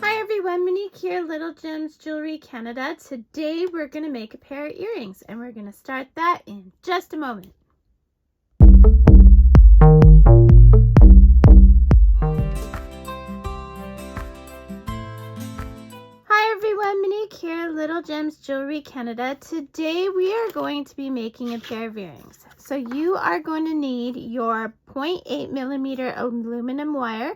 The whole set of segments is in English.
Hi everyone, Monique here, Little Gems Jewelry Canada. Today we're going to make a pair of earrings and we're going to start that in just a moment. Hi everyone, Monique here, Little Gems Jewelry Canada. Today we are going to be making a pair of earrings. So you are going to need your 0.8mm aluminum wire.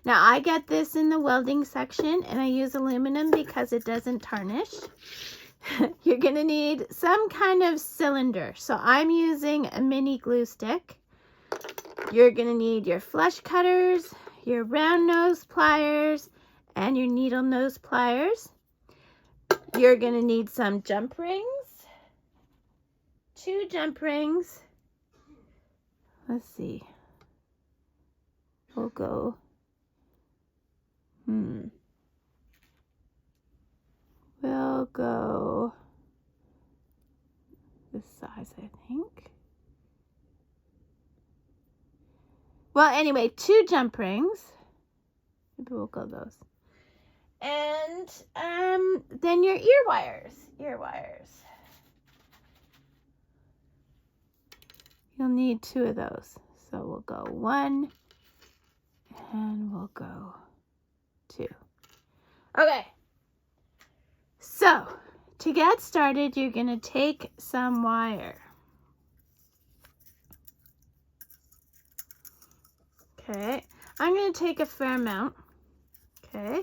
Now I get this in the welding section and I use aluminum because it doesn't tarnish. You're going to need some kind of cylinder. So I'm using a mini glue stick. You're going to need your flush cutters, your round nose pliers, and your needle nose pliers. You're going to need some jump rings, 2 jump rings. Let's see. We'll go. We'll go this size, I think. Well, anyway, 2 jump rings. Maybe we'll go those. And then your ear wires. You'll need 2 of those. So we'll go 1 and we'll go 2. Okay. So to get started, you're going to take some wire. Okay. I'm going to take a fair amount. Okay.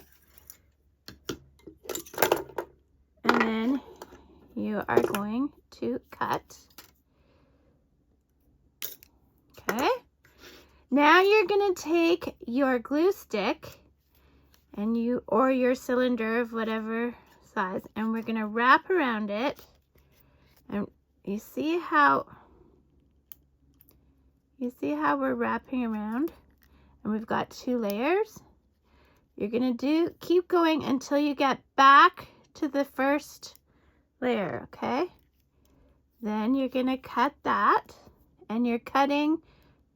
And then you are going to cut. Okay. Now you're going to take your glue stick and or your cylinder of whatever size, and we're going to wrap around it. And you see how we're wrapping around, and we've got 2 layers. You're going to keep going until you get back to the first layer, okay? Then you're going to cut that, and you're cutting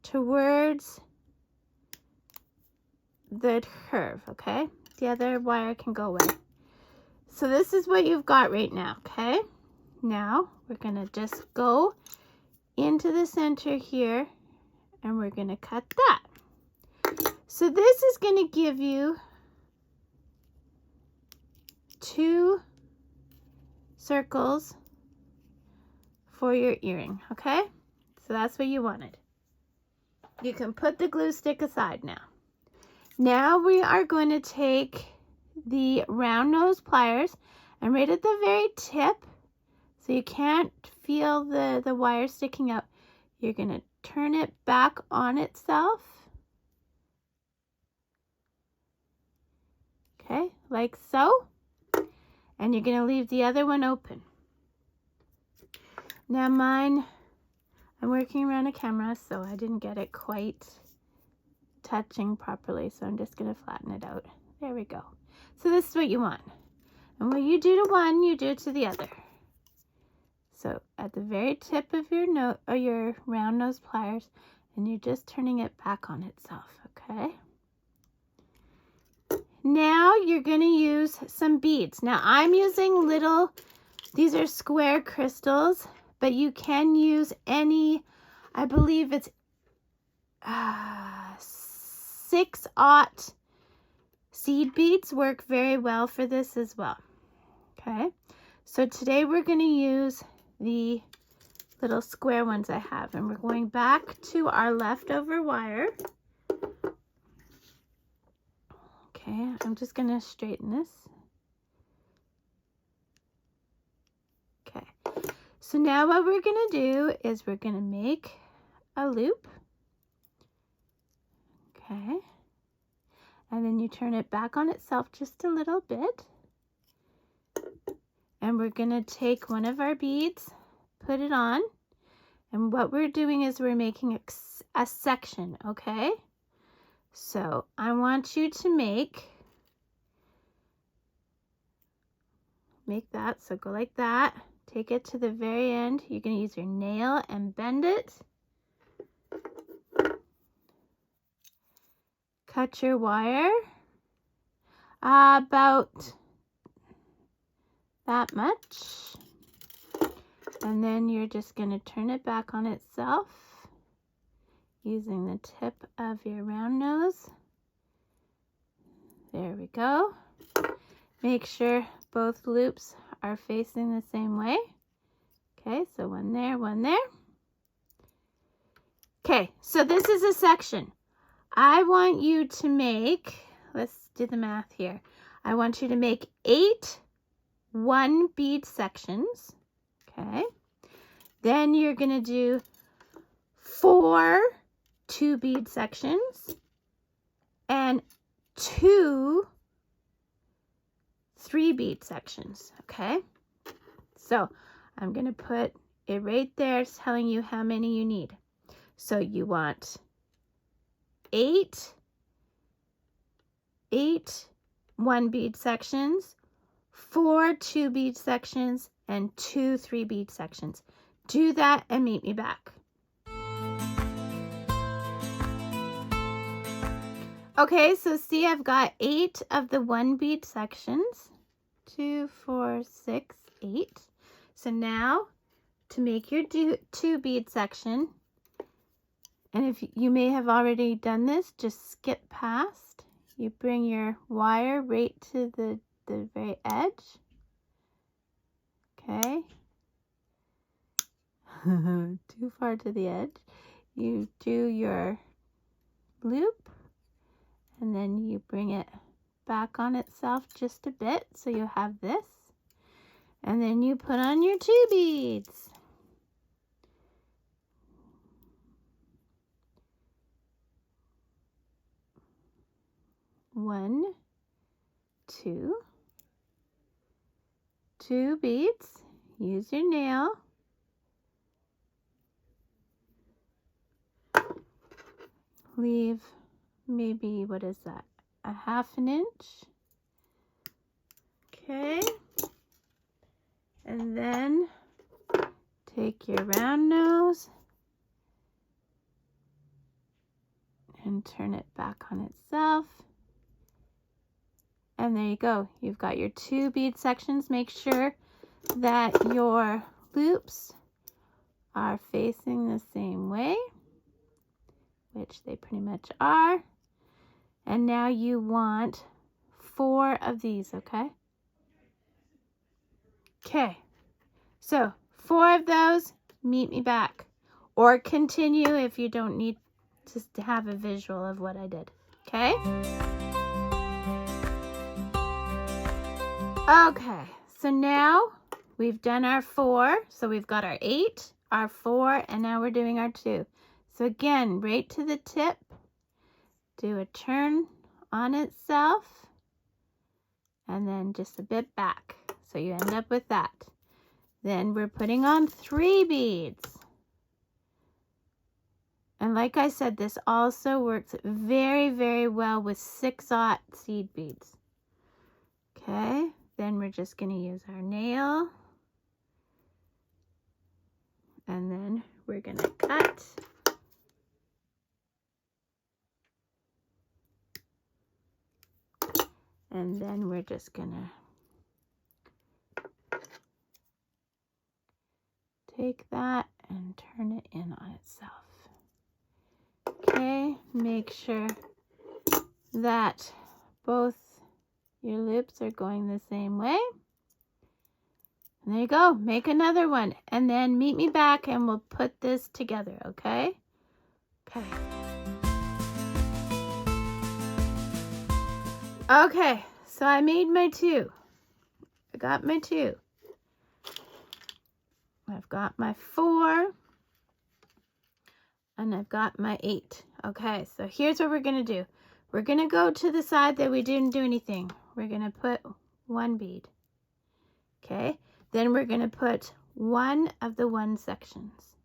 towards the curve, okay? The other wire can go away. So this is what you've got right now, okay? Now we're going to just go into the center here, and we're going to cut that. So this is going to give you 2 circles for your earring, okay? So that's what you wanted. You can put the glue stick aside now. Now we are going to take the round nose pliers, and right at the very tip, so you can't feel the wire sticking out, you're going to turn it back on itself. Okay, like so. And you're going to leave the other one open. Now mine, I'm working around a camera, so I didn't get it quite touching properly, so I'm just going to flatten it out. There we go. So this is what you want. And what you do to one, you do to the other. So at the very tip of your round nose pliers, and you're just turning it back on itself, okay? Now you're going to use some beads. Now I'm using these are square crystals, but you can use any, I believe it's 6/0 seed beads work very well for this as well. Okay, so today we're going to use the little square ones I have, and we're going back to our leftover wire. Okay, I'm just going to straighten this. Okay, so now what we're going to do is we're going to make a loop. Okay, and then you turn it back on itself just a little bit. And we're going to take one of our beads, put it on, and what we're doing is we're making a section, okay? So I want you to make that, so go like that, take it to the very end. You're going to use your nail and bend it. cut your wire about that much, and then you're just going to turn it back on itself using the tip of your round nose. There we go. Make sure both loops are facing the same way. Okay, so one there, one there. Okay, so this is a section. I want you to make, let's do the math here. I want you to make 8 1 bead sections. Okay, then you're going to do 4 2 bead sections and 2 3 bead sections. Okay, so I'm going to put it right there telling you how many you need. So you want 8 1 bead sections, 4 2 bead sections, and 2 3 bead sections. Do that and meet me back. Okay, so see, I've got 8 of the 1 bead sections. 2, 4, 6, 8. So now to make your 2 bead section, and if you may have already done this, just skip past. You bring your wire right to the very edge. Okay. Too far to the edge. You do your loop, and then you bring it back on itself just a bit, so you have this. And then you put on your 2 beads. One, 2 beads. Use your nail. Leave maybe, what is that, a 1/2 inch. Okay, and then take your round nose and turn it back on itself. And there you go. You've got your 2 bead sections. Make sure that your loops are facing the same way, which they pretty much are. And now you want 4 of these, okay? Okay, so 4 of those, meet me back. Or continue if you don't need to have a visual of what I did, okay? Okay, so now we've done our 4. So we've got our 8, our 4, and now we're doing our 2. So again, right to the tip, do a turn on itself, and then just a bit back. So you end up with that. Then we're putting on 3 beads. And like I said, this also works very, very well with 6/0 seed beads. Okay, then we're just going to use our nail. And then we're going to cut. And then we're just going to take that and turn it in on itself. Okay, make sure that both your loops are going the same way. And there you go, make another one. And then meet me back and we'll put this together, okay? Okay. Okay, so I made my 2. I got my 2. I've got my 4. And I've got my 8. Okay, so here's what we're going to do. We're going to go to the side that we didn't do anything. We're going to put 1 bead. Okay, then we're going to put 1 of the 1 sections.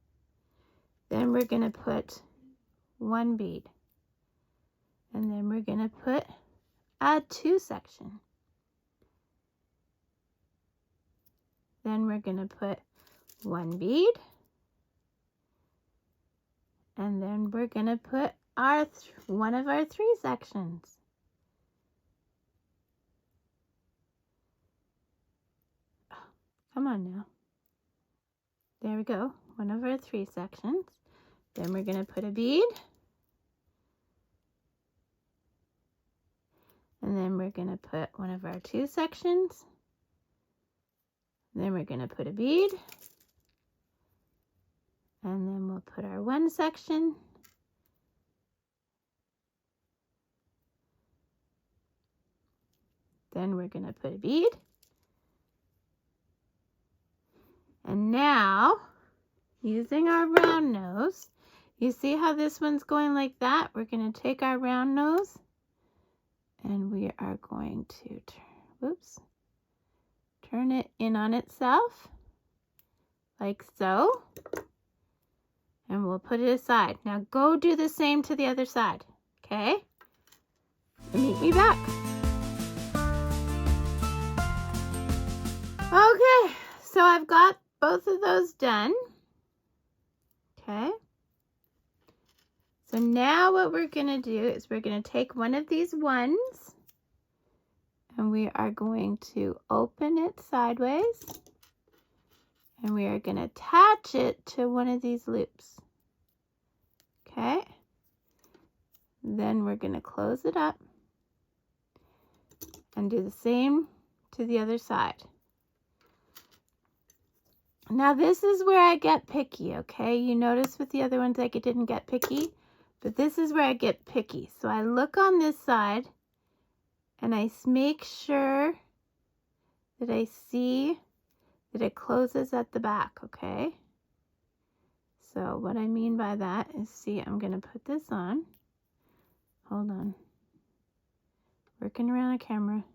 Then we're going to put 1 bead. And then we're going to put a 2 section. Then we're going to put 1 bead. And then we're going to put one of our 3 sections. Come on now. There we go. One of our 3 sections. Then we're going to put a bead. And then we're going to put one of our 2 sections. Then we're going to put a bead. And then we'll put our 1 section. Then we're going to put a bead. And now, using our round nose, you see how this one's going like that? We're going to take our round nose and we are going to turn it in on itself like so. And we'll put it aside. Now go do the same to the other side, okay? Meet me back. Okay, so I've got both of those done. Okay. So now what we're going to do is we're going to take one of these ones and we are going to open it sideways and we are going to attach it to one of these loops. Okay. Then we're going to close it up and do the same to the other side. Now this is where I get picky, okay? You notice with the other ones I didn't get picky, but this is where I get picky. So I look on this side and I make sure that I see that it closes at the back, okay? So what I mean by that is, see, I'm going to put this on. Hold on. Working around a camera.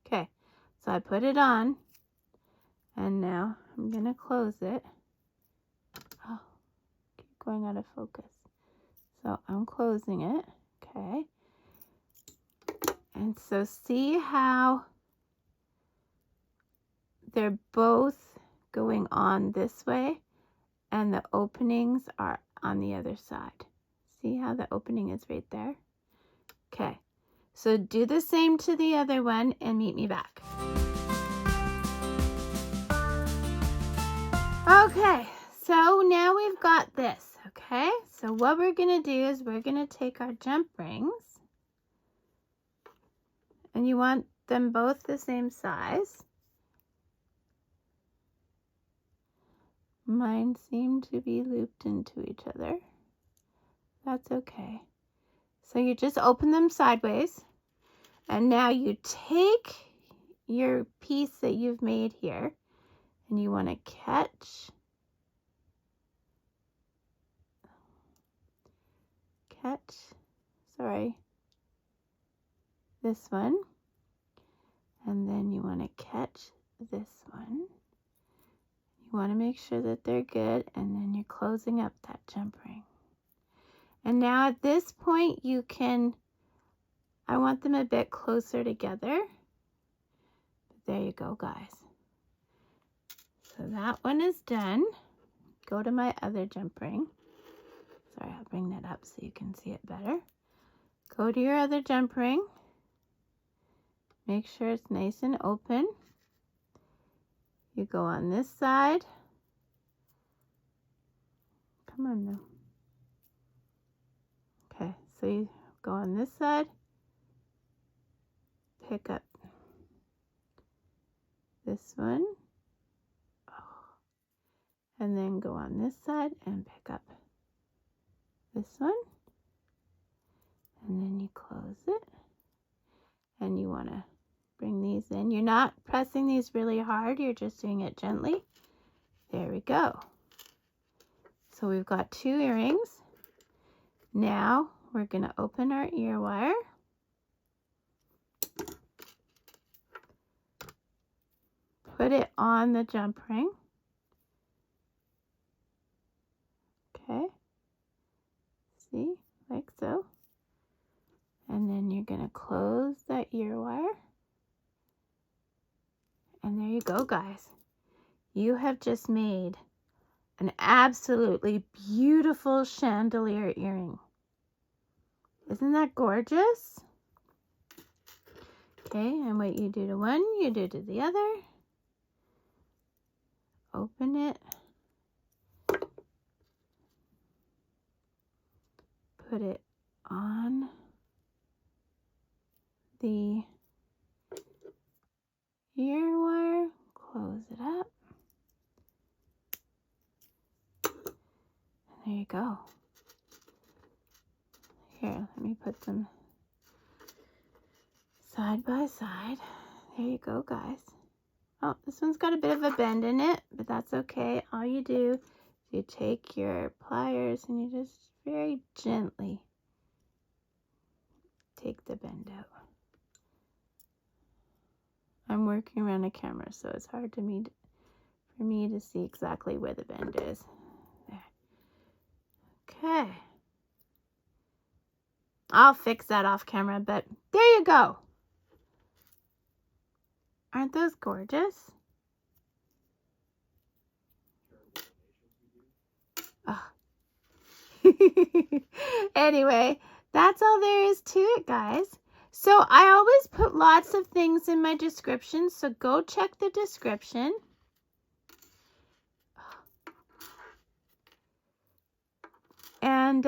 Okay, so I put it on, and now I'm going to close it. Oh, keep going out of focus. So I'm closing it, okay. And so see how they're both going on this way, and the openings are on the other side. See how the opening is right there? Okay. So do the same to the other one and meet me back. Okay, so now we've got this, okay? So what we're going to do is we're going to take our jump rings, and you want them both the same size. Mine seem to be looped into each other. That's okay. So you just open them sideways, and now you take your piece that you've made here and you want to catch this one, and then you want to catch this one. You want to make sure that they're good, and then you're closing up that jump ring. And now at this point I want them a bit closer together. There you go, guys. So that one is done. Go to my other jump ring. Sorry, I'll bring that up so you can see it better. Go to your other jump ring. Make sure it's nice and open. You go on this side. Come on now. Okay, so you go on this side. Pick up this one. And then go on this side and pick up this one. And then you close it. And you want to bring these in. You're not pressing these really hard. You're just doing it gently. There we go. So we've got 2 earrings. Now we're going to open our ear wire. Put it on the jump ring. Okay. See, like so. And then you're going to close that ear wire. And there you go, guys. You have just made an absolutely beautiful chandelier earring. Isn't that gorgeous? Okay, and what you do to one, you do to the other. Open it. Put it on the ear wire. Close it up. And there you go. Here, let me put them side by side. There you go, guys. Oh, this one's got a bit of a bend in it, but that's okay. All you do is you take your pliers and you just very gently take the bend out. I'm working around a camera, so it's hard for me to see exactly where the bend is. There. Okay. I'll fix that off camera, but there you go. Aren't those gorgeous? Oh. Anyway, that's all there is to it, guys. So I always put lots of things in my description, so go check the description. And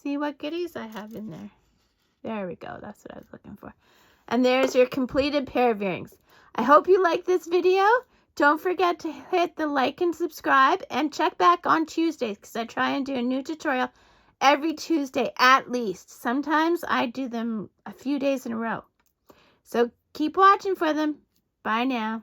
see what goodies I have in there. There we go. That's what I was looking for. And there's your completed pair of earrings. I hope you like this video. Don't forget to hit the like and subscribe, and check back on Tuesdays because I try and do a new tutorial every Tuesday at least. Sometimes I do them a few days in a row. So keep watching for them. Bye now.